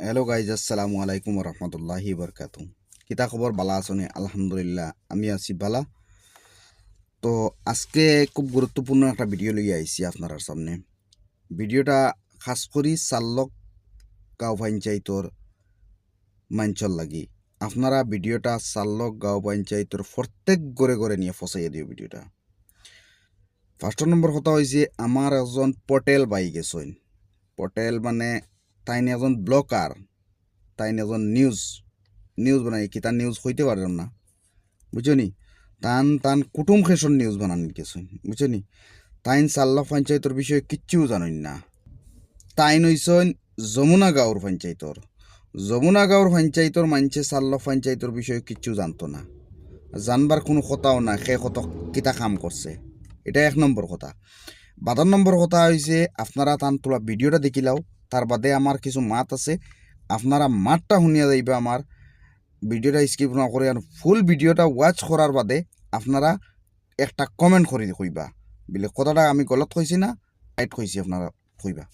Hello guys, আসসালামু আলাইকুম রহমতুল্লাহি বরকাতুহ। কিতা খবর? বালা আছনে? আলহামদুলিল্লাহ আমি আছি বালা। তো আজকে খুব গুরুত্বপূর্ণ একটা ভিডিও লইয়া আইছি আপনার সামনে। ভিডিওটা খাস করি চাল্লক গাঁও পঞ্চায়েতর মাঞ্চল লাগি। আপনারা ভিডিওটা চাল্লক গাঁও পঞ্চায়েতর প্রত্যেক গড়ে গড়ে নিয়ে ফসাইয়া দিও ভিডিওটা। ফার্স্ট নম্বর কথা হয়েছে, আমার একজন পটেল বাই গেছেন। পটেল মানে তাই একজন ব্লকার, তাই একজন নিউজ বানাই কি তার নিউজ হইতে পারলাম না, বুঝছো নি? তান কুটুম খেসর নিউজ বানান গেছেন, বুঝছো নি? তাইন চাল্লা পঞ্চায়েতর বিষয়ে কিচ্ছু জানেন না। তাইন হইছেন যমুনা গাঁওর পঞ্চায়েতর মানছে চাল্লা পঞ্চায়েতর বিষয়ে কিচ্ছু জানতো না, জানবার কোনো কথাও না। সে কত কিতা কাম করছে, এটা এক নম্বর কথা। বাদার নম্বর কথা হয়েছে, আপনারা তান তোলা ভিডিওটা দেখিলাও, তার বাদে আমার কিছু মাত আছে, আপনারা মাতটা শুনিয়া যাইবা। আমার ভিডিওটা স্কিপ না করে আর ফুল ভিডিওটা ওয়াচ করার বাদে আপনারা একটা কমেন্ট করে কইবা বলে কথাটা আমি গলত কইছি না রাইট কইছি, আপনারা কইবা।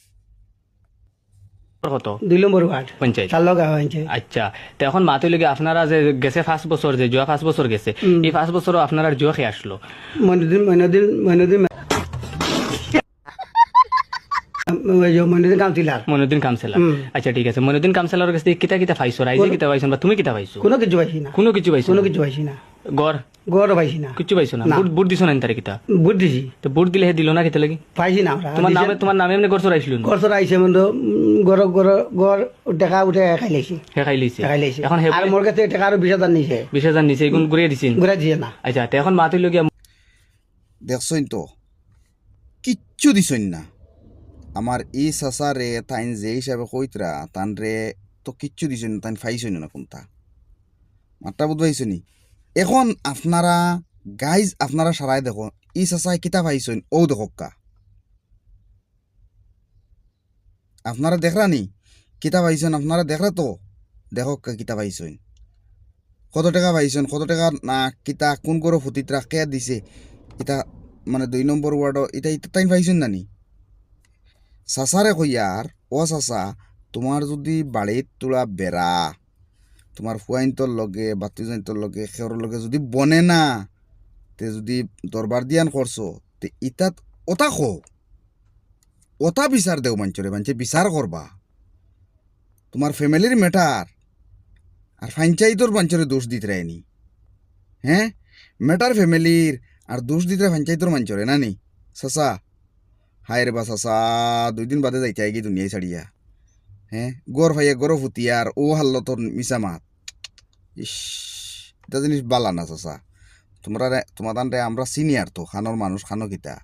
কত 2 নম্বর ওয়ার্ড পঞ্চায়েত। চাল্লক গাঁও পঞ্চায়েত। আচ্ছা, তো এখন মাতুই লগে আপনারা যে গেছে 5 বছর, যে জুয়া 5 বছর গেছে, এই 5 বছরও আপনারা জুয়া খেয়ে আসলো। মইনুদ্দিন কাউন্সিলার। মইনুদ্দিন কামসেলার। আচ্ছা ঠিক আছে, মইনুদ্দিন কামসেলার কাছে কিতা কিতা পাইছো, রাইজে কিতা পাইছো বা তুমি কিতা পাইছো? কোনো কিছু পাইছি না, কোনো কিছু পাইছো? কোনো কিছু পাইছি না, গড় গড় পাইছি না, কিছু পাইছো না? বুট দিছো না তারে কিতা? বুট দিছি, তো বুট দিলে হে দিল না কিতা লাগি? পাইছি না। আমরা তোমার নামে এমনি গড় চড়াইছিল? গড় আইছে মানে গড় গড় গড় টাকা উঠে খাই লাইছি, হে খাই লইছে। খাই লাইছি। এখন আর মোর কাছে টাকা আরো 20,000 নিছে। 20,000 নিছে, এগুন ঘুরিয়ে দিছেন? ঘুরে দিয়ে না। আচ্ছা, তো এখন মাতুই লগে দেখছইন তো কিচ্ছু দিছইন না। আমার এই চাচা রে তাইন যে হিসাবে কইতরা তান রে তো কিচ্ছু দিছইন না, তাইন ফাইছইন না কোনটা মাত্রা বুঝবাইছো নি? এখন আপনারা গাইজ আপনারা সারাই দেখো ই চাচাই কিতা পাইছইন, ও দেখকা আপনারা দেখরা নি কিতা পাইছেন, আপনারা দেখরা তো দেখকা কিতা পাইছেন, কত টাকা পাইছেন, কত টাকা না কিতা কোন করে ফুটিতরা কে দিছে, এটা মানে 2 নম্বর ওয়ার্ড এটা এটা তাই পাইছেন না নি? চাচারে কইয়ার, ও চাচা তোমার যদি বাড়িত তোলা বেড়া তোমার ফুয়াইন্তর লগে বাতিজন্তর লগে খেওর লগে যদি বনে না, তে যদি দরবার দিয়ান করছো, তে ইতাত ওটা খো, ওটা বিচার দেও মাঞ্চরে, মাঞ্চে বিচার করবা। তোমার ফ্যামিলির ম্যাটার আর পঞ্চায়েতর মাঞ্চরে দোষ দিতে রায়নি। হ্যাঁ, ম্যাটার ফ্যামিলির আর দোষ দিতে পঞ্চায়েতর মাঞ্চরে না নি? চাচা হায় রে বা চাচা, 2 দিন বাদে যাইতে আগে দুনিয়ায় ছাড়িয়া। হ্যাঁ, গড় ভাইয়া গড় ফুতিয়ার ও হাল্ল তোর মিশা মাত। ইস, এটা জিনিস বালা না চাচা। তোমার রে আমরা সিনিয়র তো, খানোর মানুষ, খানো কিতা।